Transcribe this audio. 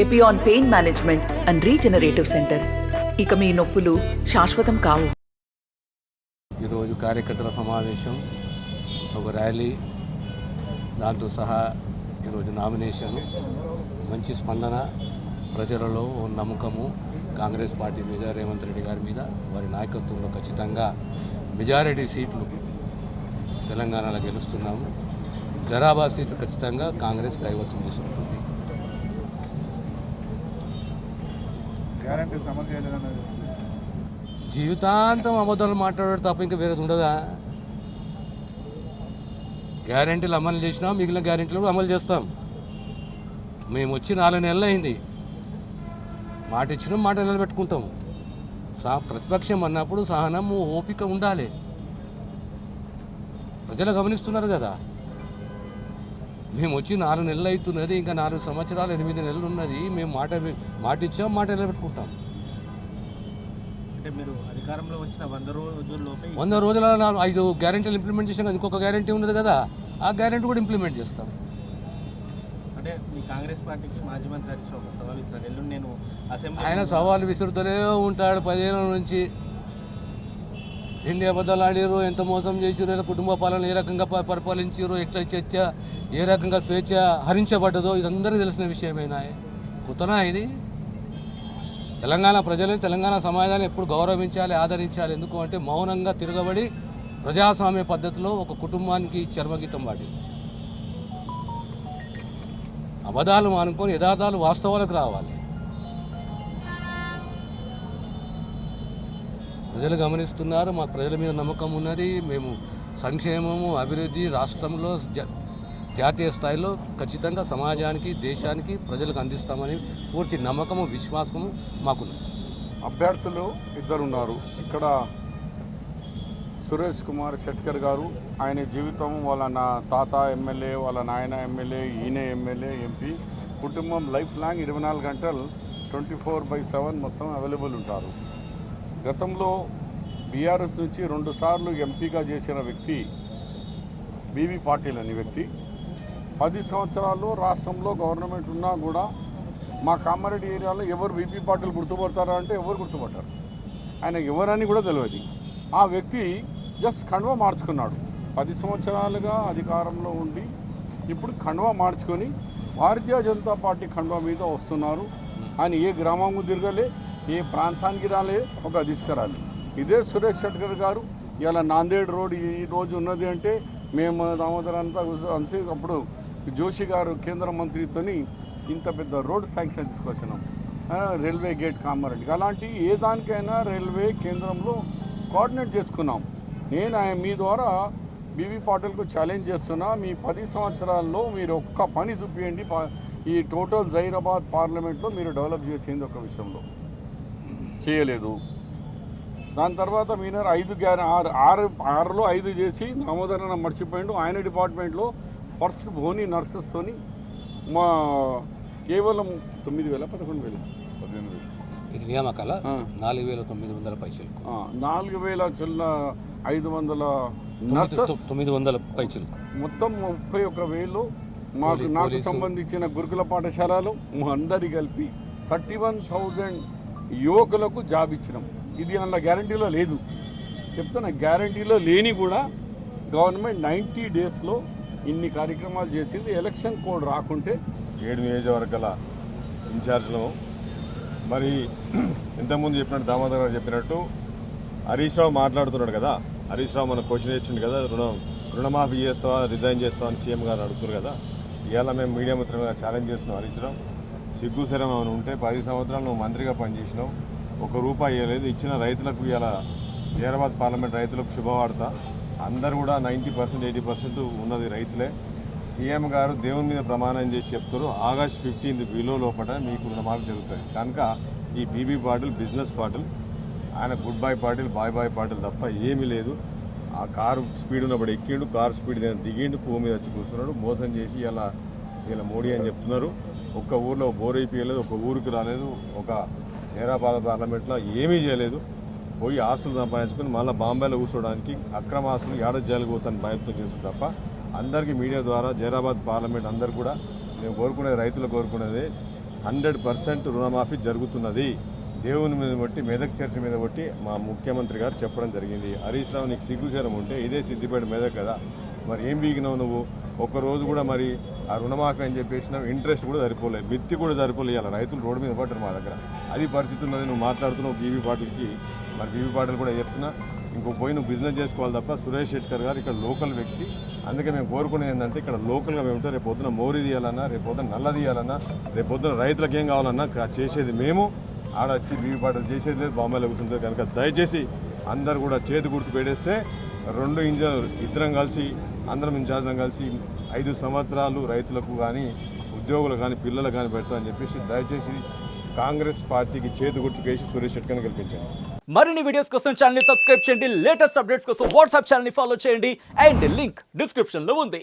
Epione pain management and regenerative centre. ఇక మీ నొప్పులు శాశ్వతం కావు. ఈరోజు కార్యకర్తల సమావేశం, ఒక ర్యాలీ, దాంతో సహా ఈరోజు నామినేషన్, మంచి స్పందన, ప్రజలలో నమ్మకము కాంగ్రెస్ పార్టీ మీద, రేవంత్ రెడ్డి గారి మీద, వారి నాయకత్వంలో ఖచ్చితంగా మెజారిటీ సీట్లు తెలంగాణలో గెలుస్తున్నాము. జరాబాద్ సీట్లు ఖచ్చితంగా కాంగ్రెస్ కైవసం చేసుకుంటుంది. జీవితాంతం అబద్ధాలు మాట్లాడారు తప్ప ఇంకా వేరేది ఉండదా? గ్యారెంటీలు అమలు చేసినాం, మిగిలిన గ్యారెంటీలు కూడా అమలు చేస్తాం. మేము వచ్చి 4 నెలలు అయింది. మాట ఇచ్చినాం, మాట నిలబెట్టుకుంటాం. ప్రతిపక్షం అన్నప్పుడు సహనము, ఓపిక ఉండాలి. ప్రజలు గమనిస్తున్నారు కదా. మేము వచ్చి 4 నెలలు అవుతున్నది, ఇంకా 4 సంవత్సరాలు 8 నెలలు ఉన్నది. మేము మాట ఇచ్చాం, మాట నిలబెట్టుకుంటాం. అంటే మీరు అధికారంలో వచ్చిన 100 రోజుల్లోపే 100 రోజుల 5 గ్యారెంటీలు ఇంప్లిమెంట్ చేసాం కదా. ఇంకొక గ్యారెంటీ ఉన్నది కదా, ఆ గ్యారెంటీ కూడా ఇంప్లిమెంట్ చేస్తాం. అంటే మీ కాంగ్రెస్ పార్టీకి మాజీ మంత్రి హరీష్ రావు సవాల్ ఇస్తారు. ఎల్లుండి నేను అసెంబ్లీ ఆయన సవాలు విసురుతూనే ఉంటాడు 10 ఏళ్ళ నుంచి. ఎన్ని అబద్ధాలు ఆడారు, ఎంత మోసం చేసారు, కుటుంబ పాలన ఏ రకంగా పరిపాలించారు, ఎట్లా చర్చ, ఏ రకంగా స్వేచ్ఛ హరించబడ్డదో ఇదందరికీ తెలిసిన విషయమేనా? కొత్తనా ఇది? తెలంగాణ ప్రజలను, తెలంగాణ సమాజాన్ని ఎప్పుడు గౌరవించాలి, ఆదరించాలి. ఎందుకు అంటే మౌనంగా తిరగబడి ప్రజాస్వామ్య పద్ధతిలో ఒక కుటుంబానికి చర్మగీతం వాడి అబద్ధాలు మానుకొని యథార్థాలు, వాస్తవాలకు రావాలి. ప్రజలు గమనిస్తున్నారు, మాకు ప్రజల మీద నమ్మకం ఉన్నది. మేము సంక్షేమము, అభివృద్ధి రాష్ట్రంలో జాతీయ స్థాయిలో ఖచ్చితంగా సమాజానికి, దేశానికి, ప్రజలకు అందిస్తామని పూర్తి నమ్మకము, విశ్వాసము మాకున్నది. అభ్యర్థులు 2 ఉన్నారు. ఇక్కడ సురేష్ కుమార్ షెట్కర్ గారు, ఆయన జీవితం వాళ్ళ తాత ఎమ్మెల్యే, వాళ్ళ నాయన ఎమ్మెల్యే, ఈయన ఎమ్మెల్యే, ఎంపీ, కుటుంబం లైఫ్ లాంగ్ 24 గంటలు 24/7 మొత్తం అవైలబుల్ ఉంటారు. గతంలో బీఆర్ఎస్ నుంచి 2 సార్లు ఎంపీగా చేసిన వ్యక్తి బీబీ పాటిల్ అనే వ్యక్తి. 10 సంవత్సరాల్లో రాష్ట్రంలో గవర్నమెంట్ ఉన్నా కూడా మా కామారెడ్డి ఏరియాలో ఎవరు బీబీ పాటిల్ గుర్తుపడతారా అంటే ఎవరు గుర్తుపడతారు. ఆయన ఎవరని కూడా తెలియదు. ఆ వ్యక్తి జస్ట్ కండువా మార్చుకున్నాడు. 10 సంవత్సరాలుగా అధికారంలో ఉండి ఇప్పుడు కండువా మార్చుకొని భారతీయ జనతా పార్టీ కండువా మీద వస్తున్నారు. ఆయన ఏ గ్రామం తిరగలే, ఏ ప్రాంతానికి రాలే, ఒక తీసుకురాలి. ఇదే సురేష్ షెట్కర్ గారు ఇలా నాందేడ్ రోడ్ ఈ రోజు ఉన్నది అంటే మేము దామోదర్ అంతా కలిసి అప్పుడు జోషి గారు కేంద్ర మంత్రితోని ఇంత పెద్ద రోడ్ శాంక్షన్ తీసుకొచ్చినాం. రైల్వే గేట్ కామారెడ్డి అలాంటి ఏ దానికైనా రైల్వే కేంద్రంలో కోఆర్డినేట్ చేసుకున్నాం. నేను మీ ద్వారా బీబీ పాటిల్కు ఛాలెంజ్ చేస్తున్నా, మీ 10 సంవత్సరాల్లో మీరు ఒక్క పని చూపించండి. ఈ టోటల్ జైరాబాద్ పార్లమెంట్లో మీరు డెవలప్ చేసేది ఒక విషయంలో చేయలేదు. దాని తర్వాత మీరు 6లో 5 చేసి దామోదరణ మర్చిపోయిండు. ఆయన డిపార్ట్మెంట్లో ఫస్ట్ భోని నర్సెస్తోని మా కేవలం 9,000 11,000 18,000 ఇది నియామకాల 4,900 పైసలు, 4,500 నర్సెస్, 900 పైసలు, మొత్తం 31,000. నాకు సంబంధించిన గురుకుల పాఠశాలలు అందరి కలిపి 31,000 యువకులకు జాబ్ ఇచ్చినాం. ఇది అన్న గ్యారంటీలో లేదు, చెప్తున్నా. గ్యారంటీలో లేని కూడా గవర్నమెంట్ 90 డేస్లో ఇన్ని కార్యక్రమాలు చేసింది. ఎలక్షన్ కోడ్ రాకుంటే 7 నియోజకవర్గాల ఇన్ఛార్జ్లు మరి ఇంతకుముందు చెప్పినట్టు దామోదర్ గారు చెప్పినట్టు హరీష్ రావు మాట్లాడుతున్నాడు కదా. హరీష్ రావు మన క్వశ్చన్ వేస్తుండే కదా, రుణమాఫీ చేస్తావా, రిజైన్ చేస్తావా అని సీఎం గారు అడుగుతున్నారు కదా. ఇవాళ మేము మీడియా మిత్రులుగా ఛాలెంజ్ చేస్తున్నాం. హరీష్ రావు సిగ్గుశరం ఏమైనా ఉంటే 10 సంవత్సరాలు నువ్వు మంత్రిగా పనిచేసినావు, ₹1 ఇవ్వలేదు. ఇచ్చిన రైతులకు ఇలా జైరాబాద్ పార్లమెంట్ రైతులకు శుభవార్త. అందరూ కూడా 90% 80% ఉన్నది రైతులే. సీఎం గారు దేవుని మీద ప్రమాణం చేసి చెప్తారు, ఆగస్ట్ 15 బిలో లోపల మీకు రుణమాఫీ జరుగుతుంది. కనుక ఈ బీబీ పాటిల్ బిజినెస్ పాటిల్, ఆయన goodbye Patil, bye bye Patil తప్ప ఏమీ లేదు. ఆ కారు స్పీడ్ ఉన్నప్పుడు ఎక్కిండు, కారు స్పీడ్ దిగిండు, పువ్వు మీద వచ్చి కూర్చున్నాడు. మోసం చేసి ఇలా మోడీ అని చెప్తున్నారు. ఒక్క ఊర్లో బోర్ అయిపోయలేదు, ఒక ఊరికి రాలేదు, ఒక జైరాబాద్ పార్లమెంట్లో ఏమీ చేయలేదు. పోయి ఆస్తులు సంపాదించుకొని మళ్ళీ బాంబేలో కూర్చోడానికి అక్రమ ఆస్తులు ఏడ జైలుకు పోతాను భయంతో చేస్తుంది తప్ప అందరికీ మీడియా ద్వారా జైరాబాద్ పార్లమెంట్ అందరు కూడా మేము కోరుకునేది, రైతులు కోరుకునేది 100% రుణమాఫీ జరుగుతున్నది. దేవుని మీద బట్టి మెదక్ చర్చ మీద బట్టి మా ముఖ్యమంత్రి గారు చెప్పడం జరిగింది. హరీష్ రావు నీకు సిగ్గుచరం ఉంటే ఇదే సిద్దిపేట మెదక్ కదా, మరి ఏం బీగినావు నువ్వు? ఒక్కరోజు కూడా మరి ఆ రుణమాఫీ అని చెప్పేసినావు, ఇంట్రెస్ట్ కూడా సరిపోలేదు, మిత్తి కూడా సరిపోలేదు. రైతులు రోడ్డు మీద పడ్డారు మా దగ్గర. అది పరిస్థితి ఉన్నది. నువ్వు మాట్లాడుతున్నావు బీవీ పాటిల్కి, మరి బీవీ పాటిల్ కూడా చెప్తున్నా ఇంకో పోయి నువ్వు బిజినెస్ చేసుకోవాలి తప్ప. సురేష్ శెట్కర్ గారు ఇక్కడ లోకల్ వ్యక్తి, అందుకే మేము కోరుకునేది ఏంటంటే ఇక్కడ లోకల్గా మేము ఉంటే రేపు పొద్దున మోరీ తీయాలన్నా, రేపు పొద్దున నల్ల తీయాలన్నా, రేపు పొద్దున రైతులకు ఏం కావాలన్నా చేసేది మేము. ఆడ వచ్చి బీవీ పాటలు చేసేది లేదు, బాంబేలో కూర్చుంటుంది. కనుక దయచేసి అందరు కూడా చేతి గుర్తు పెట్టేస్తే 2 ఇంజనీర్లు ఇద్దరం కలిసి అందరం ఇన్ఛార్జ్లం కలిసి 5 సంవత్సరాలు రైతులకు కానీ ఉద్యోగులకు కానీ పిల్లలకు కానీ పెడతామని చెప్పేసి దయచేసి కాంగ్రెస్ పార్టీకి చేతి గుర్తు వేసి సురేష్ శెట్కర్ని గెలిపించండి. మరిన్ని వీడియోస్ కోసం ఛానల్ ని సబ్స్క్రైబ్ చేయండి, లేటెస్ట్ అప్డేట్స్ కోసం వాట్సాప్ ఛానల్ ని ఫాలో చేయండి అండ్ లింక్ డిస్క్రిప్షన్ లో ఉంది.